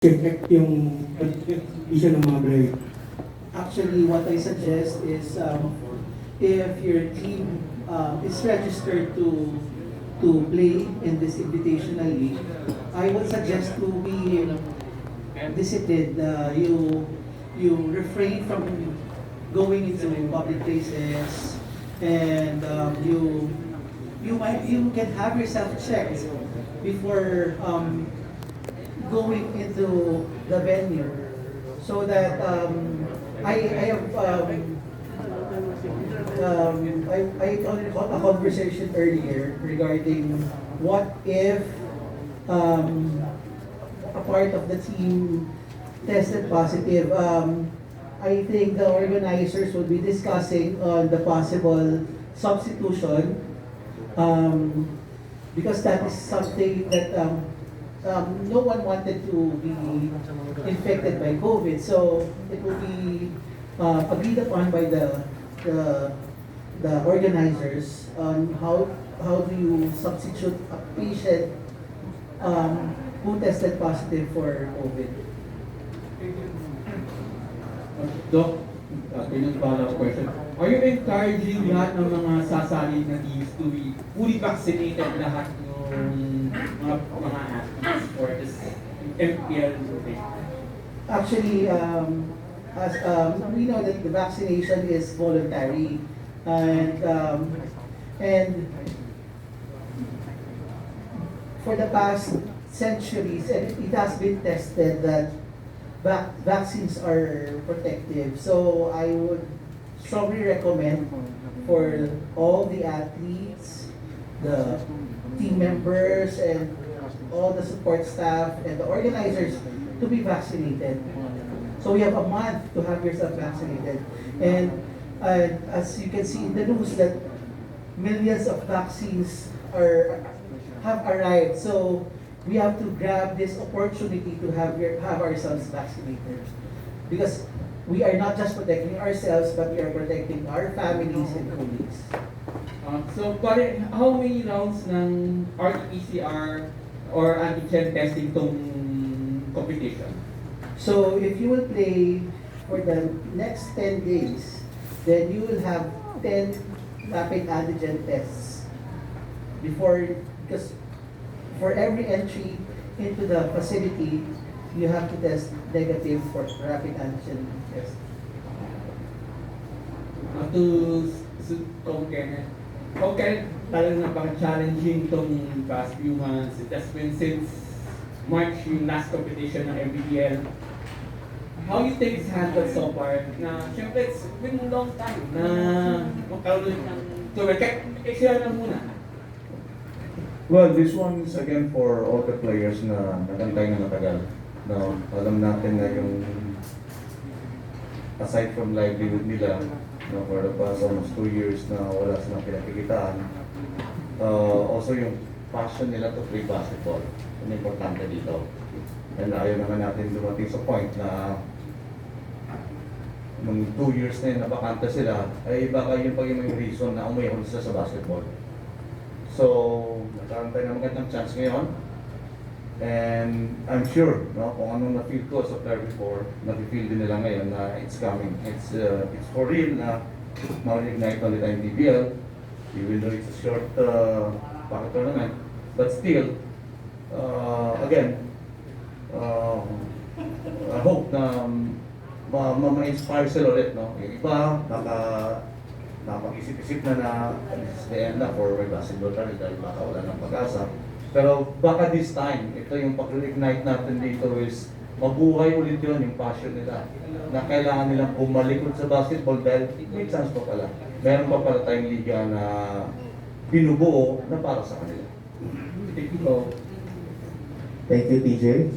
effect yung issue ng mga grade. Actually, what I suggest is if your team is registered to play in this invitational league, I would suggest to be disciplined. You refrain from going into public places, and you can have yourself checked before going into the venue, so that I have I already had a conversation earlier regarding what if a part of the team tested positive. I think the organizers will be discussing on the possible substitution, because that is something that no one wanted to be infected by COVID. So it will be agreed upon by the organizers on how do you substitute a patient who tested positive for COVID. Doc, follow-up question. Are you encouraging lahat ng mga sasali na teams to be fully vaccinated lahat ng mga athletes for this MPBL rotation? Actually, as we know that the vaccination is voluntary, and for the past centuries, and it has been tested that vaccines are protective. So I would strongly recommend for all the athletes, the team members, and all the support staff and the organizers to be vaccinated. So we have a month to have yourself vaccinated. And as you can see in the news that millions of vaccines have arrived. So we have to grab this opportunity to have ourselves vaccinated, because we are not just protecting ourselves, but we are protecting our families and colleagues. So, pare, how many rounds ng RT-PCR or antigen testing tong competition? So if you will play for the next 10 days, then you will have 10 rapid antigen tests because for every entry into the facility, you have to test negative for rapid antigen test. Kung kaya talagang napaka-challenging itong past few months. It has been since March yung last competition ng MPBL. How you think it's handled so far? Na, syempre, it's been a long time na magkaroon ng tour. Kaya, i-share lang muna. Well, this one is again for all the players na nakantay na matagal. No, alam natin na yung aside from livelihood nila, no, for the past almost 2 years na wala silang pinakikitaan, also yung passion nila to play basketball. Ang importante dito. And ayaw naman natin dumating sa point na nung 2 years na yun nabakanta sila, ay baka yun pa yung reason na umayahon sila sa basketball. So, nagkaroon tayo ng magandang chance ngayon. And I'm sure, no, kung anong na-feel ko sa player before, na-feel din nila ngayon na it's coming. It's for real na ma-ignite ulit ang MPBL, even though it's a short pocket tournament. But still, again, I hope na ma-inspire sila ulit, no? Yung iba, nakapag-isip-isip na this is the end na for my basketball career dahil baka wala ng pag-asa. Pero baka this time, ito yung pag-ignite natin dito is mabuhay ulit yun, yung passion nila. Na kailangan nilang pumalikod sa basketball dahil may chance pa pala. Meron pa pala tayong liga na binubuo na para sa kanila. Thank you, TJ.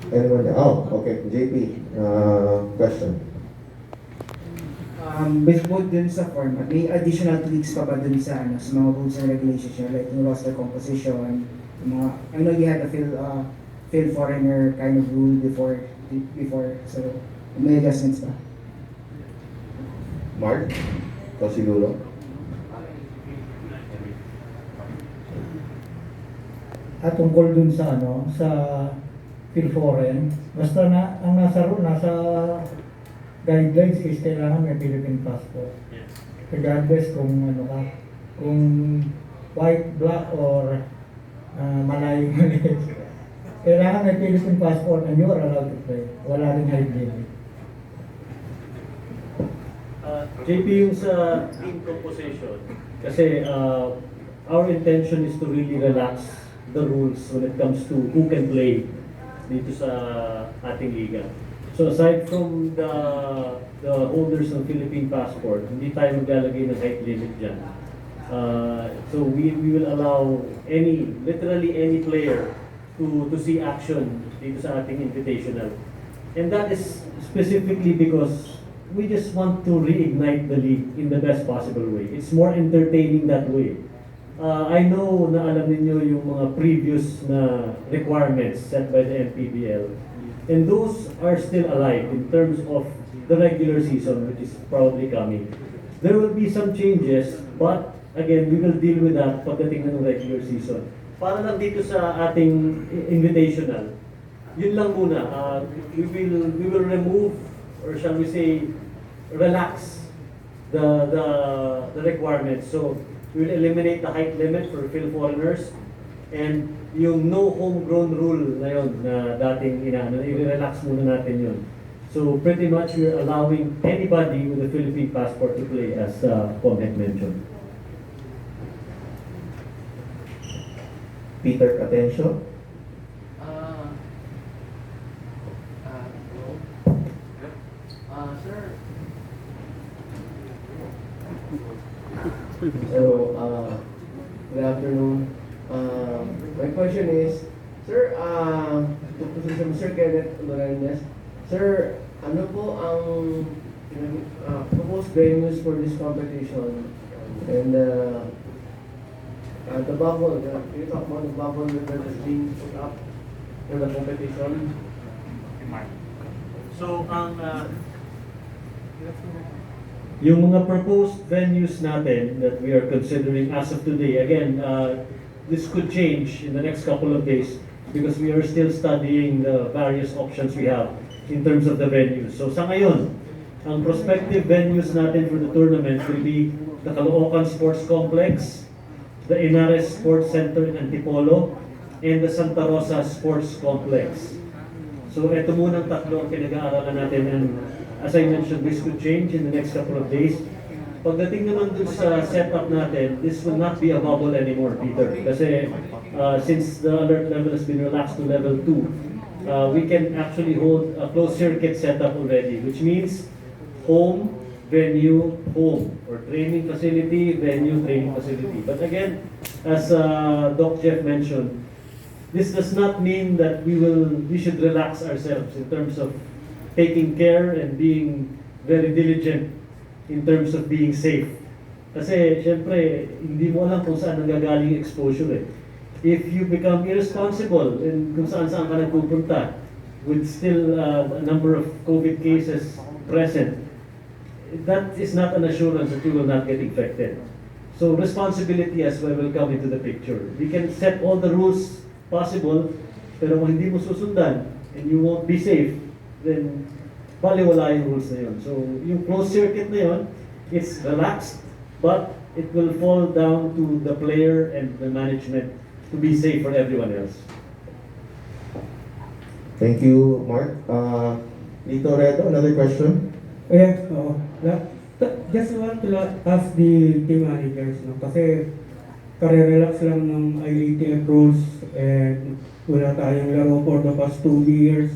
Anyone? Oh, okay. JP, question. With both dun sa format, may additional tweaks pa ba dun sa mga rules and regulations niya, like yung roster composition, yung mga, I know you had a fill foreigner kind of rule before, so may adjustments pa? Mark? Ito siguro. at tungkol dun sa sa Phil-Foreign, basta ang nasa guidelines is kailangan may Philippine passport. Regardless kung kung white, black, or Malay, kailangan may Philippine passport and you are allowed to play. Wala rin height limit. JP, yung sa team composition, kasi our intention is to really relax the rules when it comes to who can play dito sa ating liga. So aside from the holders ng Philippine passport, hindi tayo maglalagay ng height limit dyan. So we will allow literally any player to see action dito sa ating invitational. And that is specifically because we just want to reignite the league in the best possible way. It's more entertaining that way. I know na alam ninyo yung mga previous na requirements set by the MPBL. And those are still alive in terms of the regular season, which is probably coming. There will be some changes, but again, we will deal with that pagdating ng regular season. Para lang dito sa ating invitational, yun lang muna. We will remove, or shall we say, relax the requirements. So we will eliminate the height limit for field foreigners, and yung no homegrown rule na yun na dating i-relax muna natin yun. So pretty much we're allowing anybody with a Philippine passport to play, as Pom had mentioned. Peter Atencio. Sir. So, good afternoon. My question is, sir, to Mr. Kenneth Lorenz, sir, ano po ang proposed venues for this competition? And the bubble, can you talk about the bubble that is being put up for the competition? So yung mga proposed venues natin that we are considering as of today, again, this could change in the next couple of days because we are still studying the various options we have in terms of the venues. So sa ngayon, ang prospective venues natin for the tournament will be the Caloocan Sports Complex, the Inares Sports Center in Antipolo, and the Santa Rosa Sports Complex. So ito muna ang tatlo ang pinag-aaralan natin, and as I mentioned, this could change in the next couple of days. Pagdating naman dun sa setup natin, this will not be a bubble anymore, Peter. Kasi since the alert level has been relaxed to level 2, we can actually hold a closed circuit setup already, which means home, venue, home, or training facility, venue, training facility. But again, as Doc Jeff mentioned, this does not mean that we should relax ourselves in terms of taking care and being very diligent in terms of being safe. Kasi syempre, hindi mo alam kung saan nanggagaling exposure eh. If you become irresponsible and kung saan-saan ka nagpupunta with still a number of COVID cases present, that is not an assurance that you will not get infected. So responsibility as well will come into the picture. We can set all the rules possible, pero kung hindi mo susundan and you won't be safe, then baliwala yung rules na yun. So yung closed circuit na yun, it's relaxed, but it will fall down to the player and the management to be safe for everyone else. Thank you, Mark. Lito Redo, another question? Yeah, just want to ask the team managers, no? Kasi kare-relax lang ng IATF rules and wala tayong laro for the past 2 years.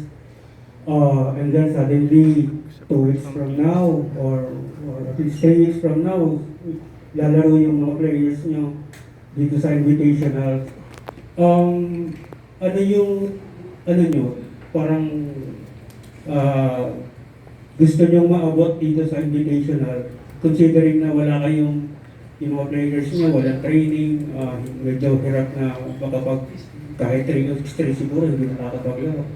And then suddenly, 2 weeks from now, or at least 3 weeks from now, lalaro yung mga players nyo dito sa Invitational. Ano nyo, parang gusto nyo maabot dito sa Invitational, considering na wala kayong yung mga players nyo, walang training, medyo hirap na makapag, kahit 3 weeks straight siguro, hindi nakakapaglaro.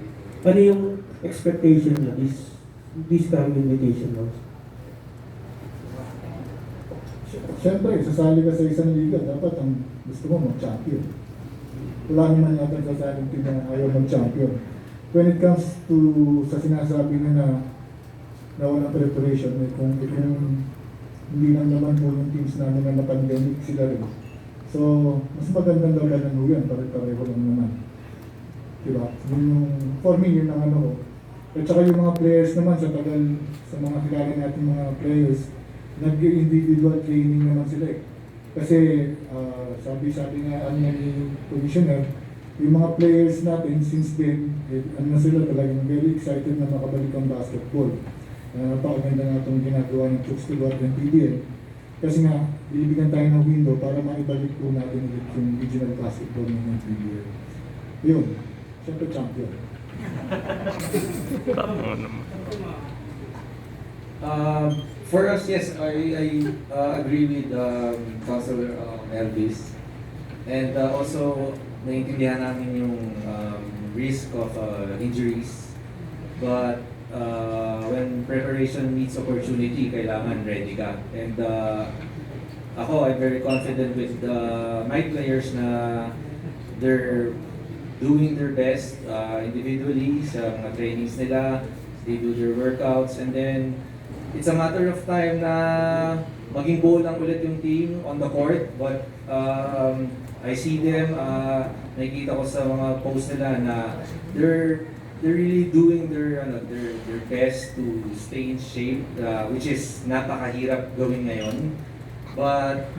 Ano yung expectation na this coming Invitational? Siyempre, sasali ka sa isang liga, dapat ang gusto mo mag-champion. wala naman yata sa ating team na ayaw mag-champion. When it comes to sa sinasabi na walang preparation, kung hindi lang naman po yung teams namin na na-pandemic sila rin. So, mas magandang daw lang yan, pare-pareho lang naman. Diba? Yun yung, for me, yun ang ano ko. At saka yung mga players naman, sa mga kilala natin mga players, nag-individual training naman sila eh. Kasi, sabi nga ni commissioner, yung mga players natin, since then, ano na sila talagang very excited na makabalik ang basketball. Napakaganda nga itong ginagawa ng Chooks-to-Go and MPBL. Kasi nga, bibigyan tayo ng window para maibalik po natin ulit yung regional basketball ng MPBL. Yun, siyempre champion. For us, yes, I agree with Councilor Elvis. And also, naiintindihan namin yung risk of injuries. But when preparation meets opportunity, kailangan ready ka. And I'm very confident with my players na they're doing their best individually sa mga trainings nila. They do their workouts, and then it's a matter of time na maging buo lang ulit yung team on the court. But I see them, nakikita ko sa mga posts nila na they're really doing their best to stay in shape, which is napakahirap gawin ngayon. But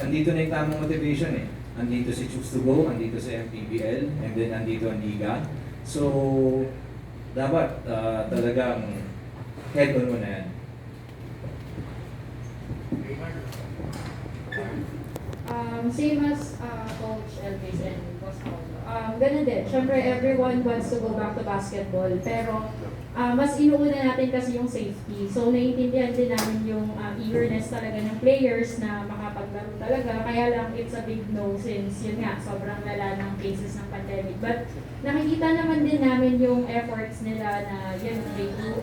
andito na yung tamang motivation eh. Andito si Chooks-to-Go, andito si MPBL, and then andito ang Liga. So, dapat talagang head on mo na yan. Same as Coach Elvis and Boss Paulo. Ganun din. Siyempre, everyone wants to go back to basketball. Pero, mas inuuna natin kasi yung safety. So, naiintindihan din namin yung eagerness talaga ng players na makapaglaro talaga. Kaya lang, it's a big no since yun nga, sobrang lala ng cases ng pandemic. But, nakikita naman din namin yung efforts nila na yun, they do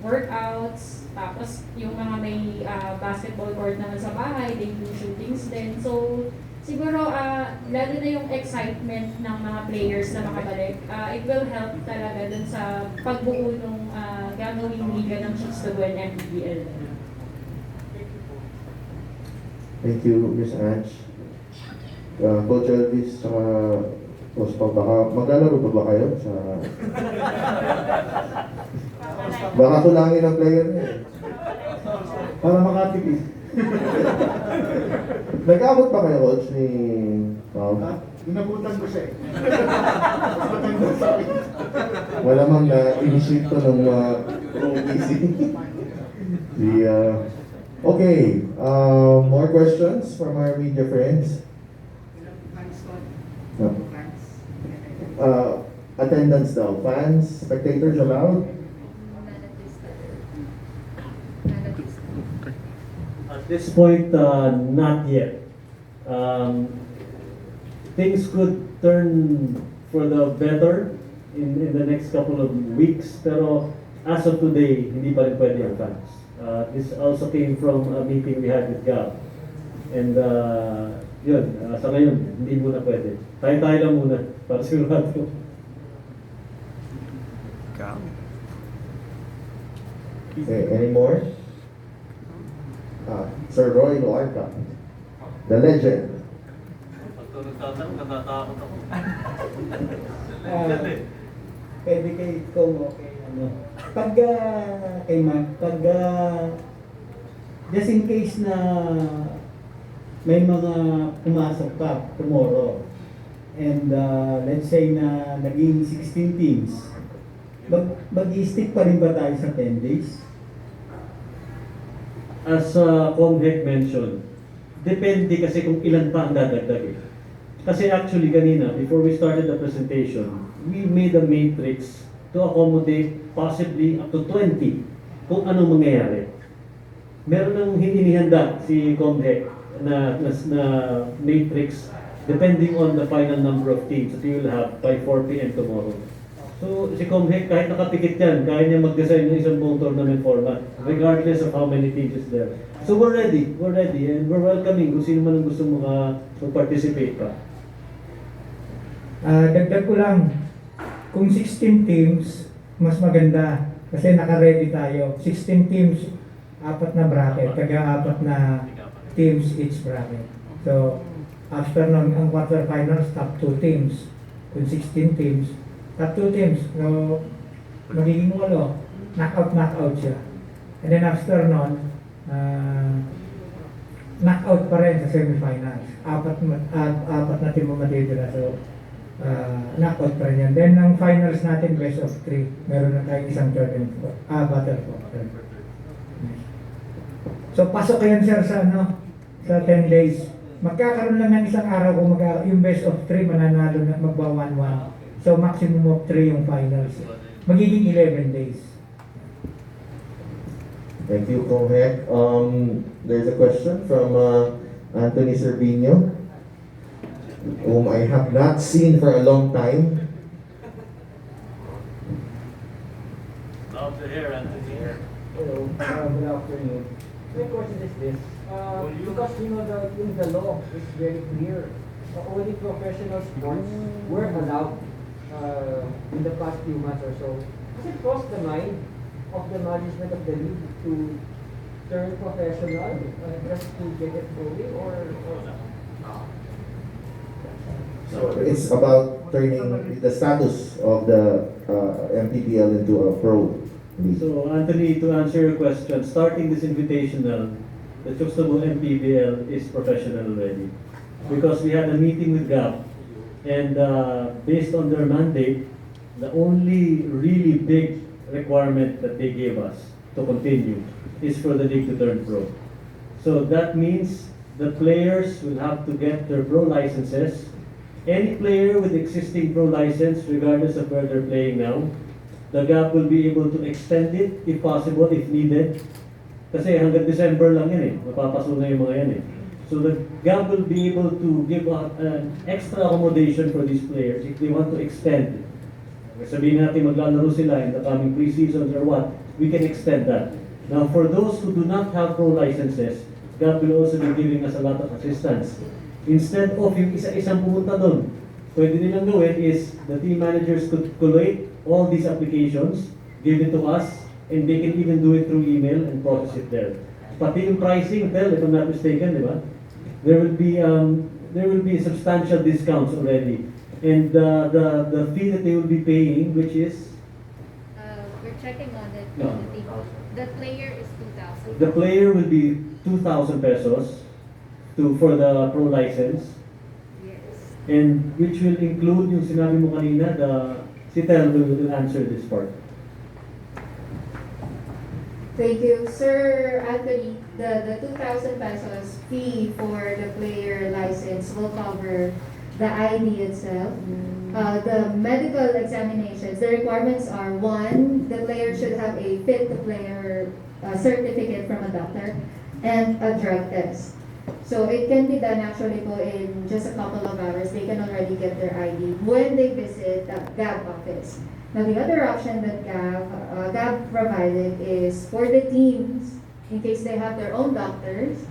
workouts, tapos yung mga may basketball court naman sa bahay, they do shootings din. So, siguro, lalo na yung excitement ng mga players na makabalik, it will help talaga dun sa pagbuo ng gagawing liga ng Chooks-to-Go and MPBL. Thank you, Ms. Ange. Coach Elvis, saka Boss Pao, baka maglalaro pa ba kayo sa... Baka kulangin ang player niya eh. Para makatipid. Nag-abot pa kayo, Coach, ni Pao? Inabutan ko siya eh. Mas matanda sa akin. Malamang na-initiate to ng easy. Okay, more questions from our media friends? No. Attendance daw. Fans, spectators allowed? At this point, not yet. Things could turn for the better in the next couple of weeks, pero as of today, hindi pa rin pwede ang fans. This also came from a meeting we had with Gab. And sa ngayon, hindi muna pwede. Tayo-tayo lang muna, para sigurado. Okay, any more? Sir Roy Loarca, the legend. Pwede kay ikaw mo, kay ano. Kay Mac, just in case na may mga pumasok pa tomorrow, and let's say na naging 16 teams, mag-i-stick pa rin ba tayo sa 10 days? As Comhec mentioned, depende kasi kung ilan pa ang dadagdag eh. Kasi actually kanina, before we started the presentation, we made a matrix to accommodate possibly up to 20 kung anong mangyayari. Meron nang hinihanda si Comhec na matrix depending on the final number of teams that you will have by 4 p.m. tomorrow. So si Comhec, kahit nakapikit yan, kaya niya mag-design ng isang buong tournament format regardless of how many teams is there. So we're ready, and we're welcoming kung sino man ang gusto mag-participate pa. Dagdag ko lang, kung 16 teams, mas maganda. Kasi naka-ready tayo. 16 teams, 4 na bracket. Taga-4 na teams each bracket. So, after nun, ang quarterfinals, top 2 teams. Kung 16 teams, top 2 teams. So, magiging 8. Knockout siya. And then after nun, knockout pa rin sa semifinals. 4 na team ang matitira. So, knockout pa rin yan. Then, ang finals natin, best of 3. Meron na tayong isang tournament. Battle quarter. So, pasok yan, sir, sa 10 days. Magkakaroon lang ng isang araw kung yung best of 3 mananalo na magba 1-1. So, maximum of 3 yung finals. Magiging 11 days. Thank you, Kong Hek. There's a question from Anthony Cervino, whom I have not seen for a long time. Love to hear, Anthony. Hello, good afternoon. My question is this, because the law is very clear, only professional sports were allowed in the past few months or so. Has it crossed the mind of the management of the league to turn professional just to get it going, or So it's about turning the status of the MPBL into a pro league. So, Anthony, to answer your question, starting this invitational, the Chooks-to-Go and MPBL is professional already. Because we had a meeting with GAP, and based on their mandate, the only really big requirement that they gave us to continue is for the league to turn pro. So that means the players will have to get their pro licenses. Any player with existing pro license, regardless of where they're playing now, the GAP will be able to extend it if possible, if needed. Kasi hanggang December lang yan eh, mapapaso na yung mga yan eh. So the GAP will be able to give an extra accommodation for these players if they want to extend. Sabihin natin maglalaro sila in the coming pre-seasons or what, we can extend that. Now for those who do not have pro licenses, GAP will also be giving us a lot of assistance. Instead of yung isa-isang pumunta doon, pwede nilang gawin is the team managers could collate all these applications, give it to us, and they can even do it through email and process it there. Pati yung pricing, if I'm not mistaken, di ba? There will be substantial discounts already. And the fee that they will be paying, which is? We're checking on it. No. The player is 2,000. The player will be 2,000 pesos for the pro license. Yes. And which will include yung sinabi mo kanina, si Tel will answer this part. Thank you. Sir Anthony, the 2,000 pesos fee for the player license will cover the ID itself, the medical examinations. The requirements are: 1, the player should have a fit-to-player certificate from a doctor, and a drug test. So it can be done actually po in just a couple of hours. They can already get their ID when they visit the GAB office. Now the other option that GAB provided is for the teams, in case they have their own doctors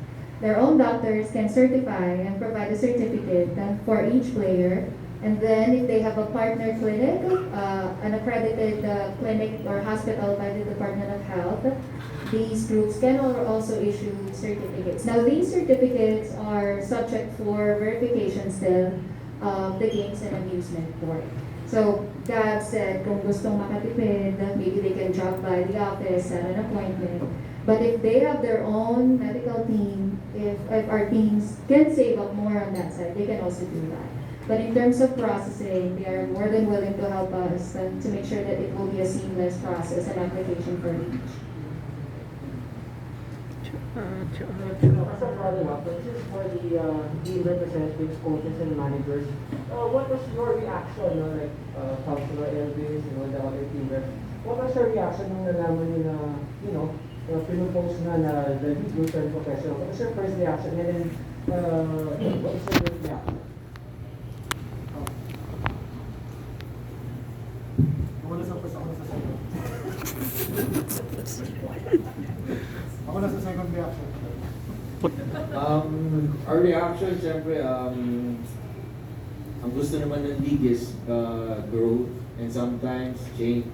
can certify and provide a certificate for each player. And then if they have a partner clinic, an accredited clinic or hospital by the Department of Health, these groups can also issue certificates. Now these certificates are subject for verification still of the Games and Amusement Board. So Gab said kung gustong makatipid, maybe they can drop by the office at an appointment. But if they have their own medical team, if our teams can save up more on that side, they can also do that. But in terms of processing, they are more than willing to help us to make sure that it will be a seamless process and application for each. as a follow-up, this is for the team representatives, coaches, and managers. What was your reaction, Councilor Elvis, the other team reps? What was your reaction nung nalaman niyo na, pinupost na the league will turn professional? What was your first reaction? And then, what was your reaction? Ako na sa second reaction. Our reaction, syempre, ang gusto naman ng league is growth and sometimes change.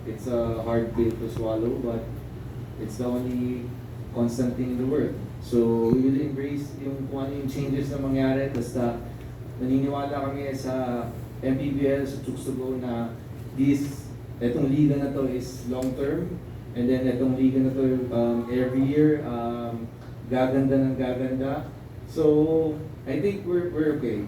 It's a hard pill to swallow, but it's the only constant thing in the world. So we will embrace yung kung ano yung changes na mangyari. Basta naniniwala kami sa MPBL, sa Chooks-to-Go na etong liga na to is long term, and then etong liga na to every year gaganda ng gaganda. So I think we're okay.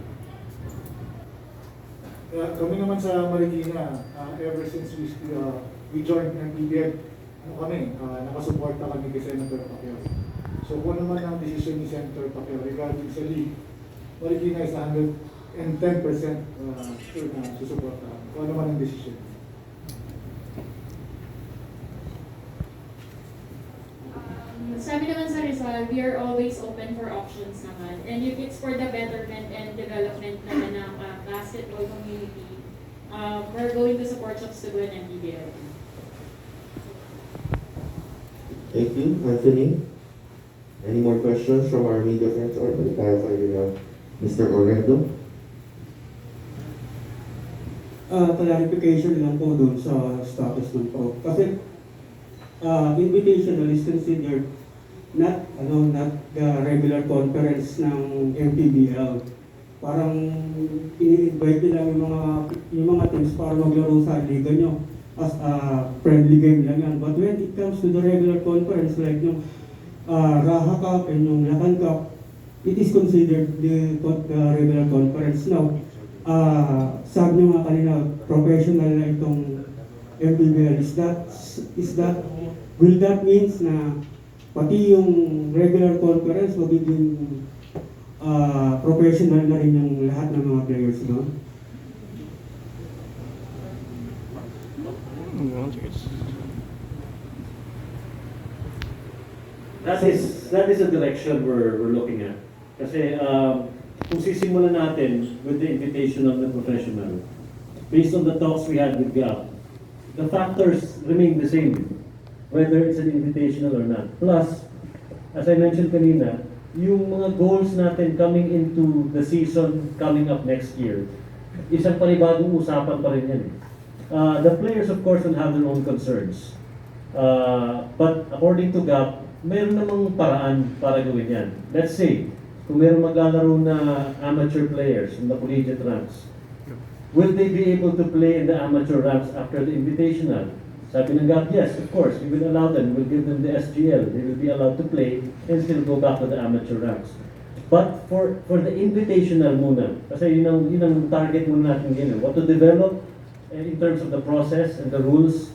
Kami naman sa Marikina, ever since we joined MPBL, nakasuporta kami kay Senator Pacquiao. So kung naman ang decision ni Senator Pacquiao regarding sa league, Marikina is 110% sure na susuporta. Kung naman ang decision. Sabi naman sa Rizal, we are always open for options naman. And if it's for the betterment and development naman ng basketball community, we're going to support Chooks-to-Go and MPBL. Thank you, Anthony. Any more questions from our media friends or clarify Mr. Orlando? Clarification lang po dun sa status ng pro. Kasi invitational is considered not the regular conference ng MPBL. Parang ini-invite nila yung mga teams para maglaro sa liga nyo as a friendly game lang yan. But when it comes to the regular conference like yung Raha Cup and yung Lakan Cup, it is considered the regular conference now. Sabi nyo nga kanina, professional na itong MPBL. Will that means na pati yung regular conference magiging professional na rin yung lahat ng mga players doon? That is a direction we're looking at. Kasi kung sisimulan natin with the invitational and professional, based on the talks we had with GAP, the factors remain the same, whether it's an invitational or not. Plus, as I mentioned kanina, yung mga goals natin coming into the season coming up next year, isang panibagong usapan pa rin yan. The players of course will have their own concerns. But according to GAP, meron namang paraan para gawin yan. Let's say, kung meron maglalaro na amateur players in the collegiate ranks, will they be able to play in the amateur ranks after the invitational? Sabi ng GAP, yes, of course, we will allow them, we'll give them the SGL, they will be allowed to play and still go back to the amateur ranks. But for the invitational muna, kasi yun ang target muna natin ngayon, what to develop in terms of the process and the rules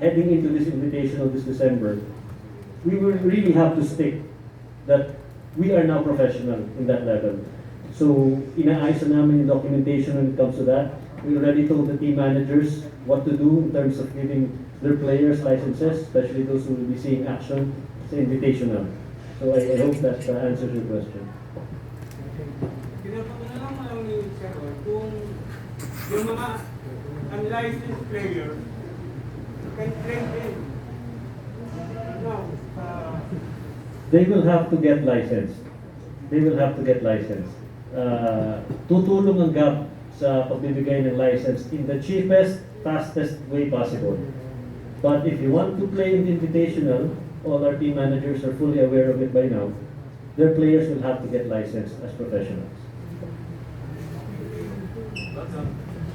heading into this invitational this December, we will really have to stick that we are now professional in that level. So, inaayos na namin yung documentation when it comes to that. We already told the team managers what to do in terms of giving their players licenses, especially those who will be seeing action sa invitational. So, I hope that answers your question. Pinapagana lang mo ni Sir, kung yung mga unlicensed player can play din. They will have to get licensed. They will have to get licensed. Tutulong ang GAP sa pagbibigay ng license in the cheapest, fastest way possible. But if you want to play in the invitational, all our team managers are fully aware of it by now, their players will have to get licensed as professionals.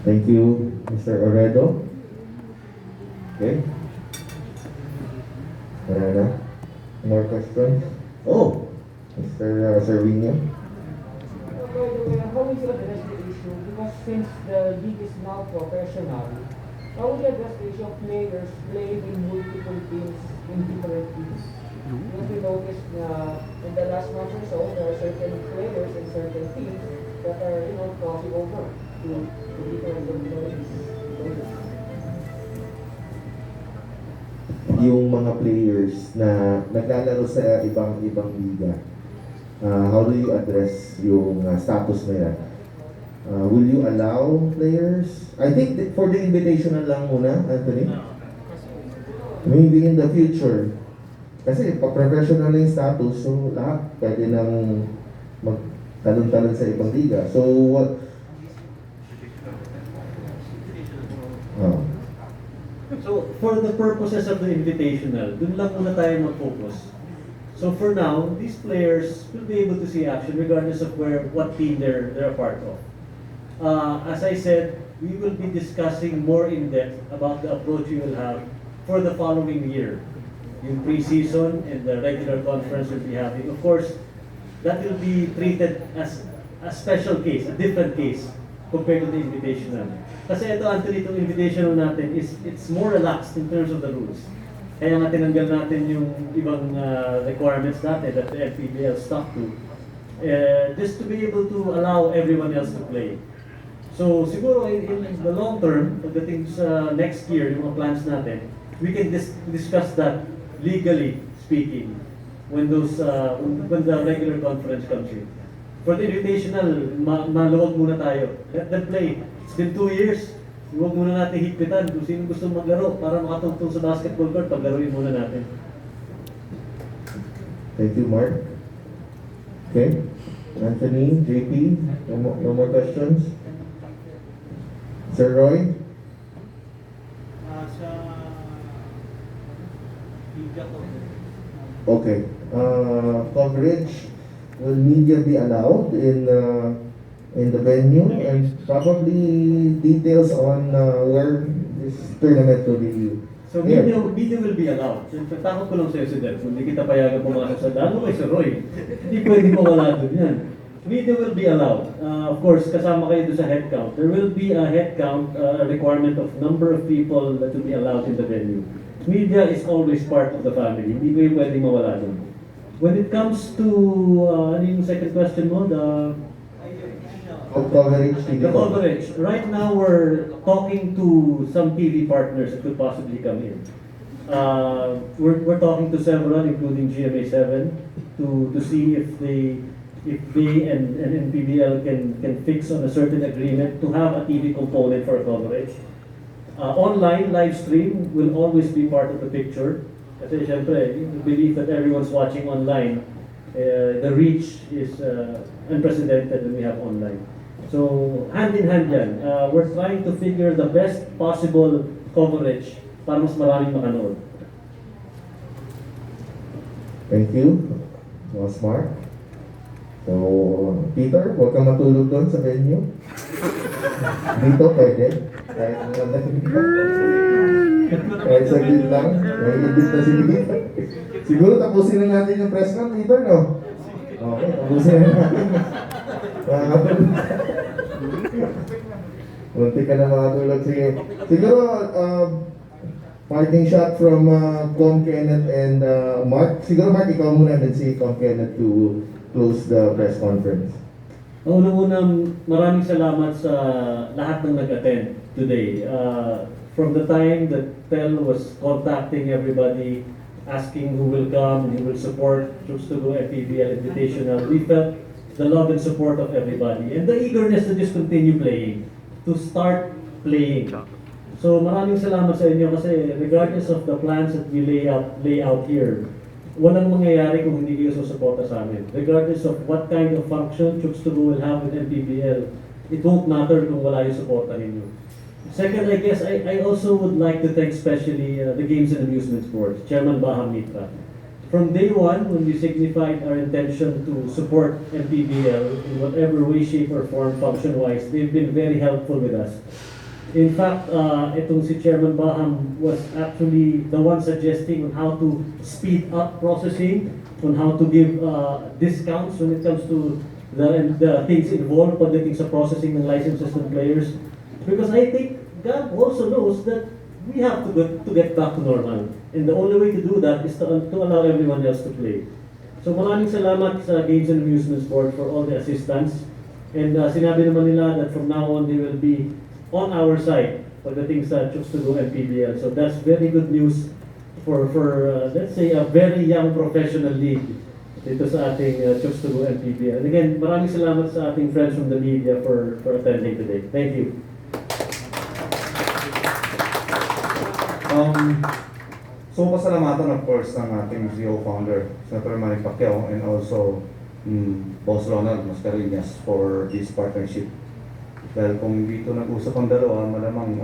Thank you, Mr. Oredo. Okay. Marana. More questions? Oh, Mr. Servino. By the way, how will you address the issue? Because since the league is now professional, how will you address the issue of players playing in multiple teams in different teams? Because we noticed in the last month or so, there are certain players in certain teams that are, crossing over to different communities. Yung mga players na naglalaro sa ibang liga, how do you address yung status na yan? Will you allow players? I think for the invitational lang muna, Anthony. Maybe in the future. Kasi pa-professional na yung status, so lahat pwede nang magtalon-talon sa ibang liga. So So, for the purposes of the Invitational, dun lang muna tayo mag-focus. So for now, these players will be able to see action regardless of what team they're a part of. As I said, we will be discussing more in depth about the approach we will have for the following year. Yung pre-season and the regular conference we'll be having. Of course, that will be treated as a special case, a different case compared to the Invitational. Kasi ito, Anthony, itong Invitational natin it's more relaxed in terms of the rules. Kaya nga tinanggal natin yung ibang requirements natin that the MPBL stuck to, just to be able to allow everyone else to play. So siguro in the long term, pagdating sa next year, yung mga plans natin, we can discuss that legally speaking when the regular conference comes in. For the Invitational, maluwag muna tayo. Let them play. It's been 2 years. Huwag muna natin higpitan kung sino gusto maglaro para makatungtong sa basketball court, paglaruin muna natin. Thank you, Mark. Okay. Anthony, JP, no more questions? Sir Roy? Okay. Coverage, will media be allowed in the venue, and probably details on where this tournament will be? So media will be allowed. So, takot ko lang sa'yo si Deb, kung hindi kita payagan pumasok sa dano kay Sir Roy. Hindi pwede mawala doon yan. Media will be allowed. Of course, kasama kayo doon sa head count. There will be a head count, requirement of number of people that will be allowed in the venue. Media is always part of the family. Hindi kayo pwede mawala doon. When it comes to, ano yung second question mo? The coverage. Right now, we're talking to some TV partners that could possibly come in. We're talking to several, including GMA7, to see if they and MPBL can fix on a certain agreement to have a TV component for coverage. Online live stream will always be part of the picture. Kasi syempre, we believe that everyone's watching online. The reach is unprecedented when we have online. So, hand in hand yan. We're trying to figure the best possible coverage para mas maraming makanood. Thank you. Was Mark. So, Peter, huwag kang matulog doon sa venue. Dito, pwede. Kahit kahit saglit lang. May edit na si Peter. Siguro tapusin na natin yung press con, Peter, no? Okay, tapusin na natin. Muntik ka na makatulog. Sige. Siguro, parting shot from Com Kenneth and Mark. Siguro, Mark, ikaw muna and si Com Kenneth to close the press conference. Unang-unang maraming salamat sa lahat ng nag-attend today. From the time that Tel was contacting everybody, asking who will come, who will support Chooks-to-Go and MPBL Invitational, we felt the love and support of everybody and the eagerness to just continue playing, to start playing. So maraming salamat sa inyo kasi regardless of the plans that we lay out here, walang mangyayari kung hindi kayo susuporta sa amin. Regardless of what kind of function Chooks-to-Go will have with MPBL, it won't matter kung wala yung suporta ninyo. Second, I guess I also would like to thank especially the Games and Amusement Board, Chairman Baham Mitra. From day one, when we signified our intention to support MPBL in whatever way, shape, or form, function-wise, they've been very helpful with us. In fact, itong si Chairman Baham was actually the one suggesting on how to speed up processing, on how to give discounts when it comes to the things involved pagdating sa processing ng licenses ng players. Because I think God also knows that we have to get back to normal. And the only way to do that is to allow everyone else to play. So maraming salamat sa Games and Amusements Board for all the assistance. And sinabi naman nila that from now on they will be on our side pagdating sa Chooks-to-Go and MPBL. So that's very good news for let's say a very young professional league dito sa ating Chooks-to-Go and MPBL. And again, maraming salamat sa ating friends from the media for attending today. Thank you. So pasalamatan of course ng ating CEO founder, Senator Manny Pacquiao, and also Boss Ronald Mascareñas for this partnership. Dahil kung hindi ito nag-usap ang dalawa, malamang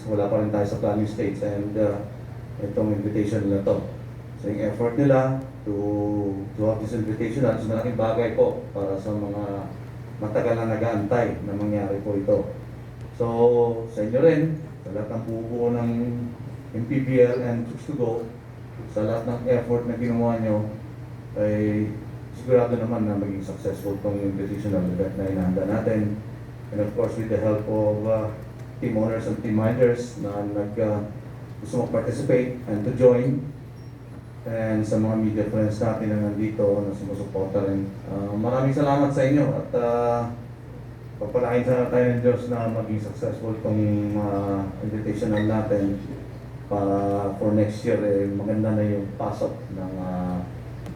wala pa rin tayo sa planning stage and itong invitation na to. So yung effort nila to have this invitation is malaking bagay po para sa mga matagal na nag-aantay na mangyari po ito. So sa inyo rin, sa lahat ng bubuo ng MPBL and Chooks-to-Go, sa lahat ng effort na ginawa nyo, ay sigurado naman na maging successful itong invitational event na inahanda natin. And of course, with the help of team owners and team minders na gusto mag-participate and to join, and sa mga media friends natin na nandito na sumusuporta rin. Maraming salamat sa inyo at pagpalain sana tayo ng Diyos na maging successful itong invitational natin para for next year maganda na yung pasok ng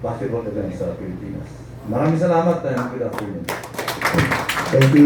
basketball events sa Pilipinas. Maraming salamat and good afternoon. Thank you.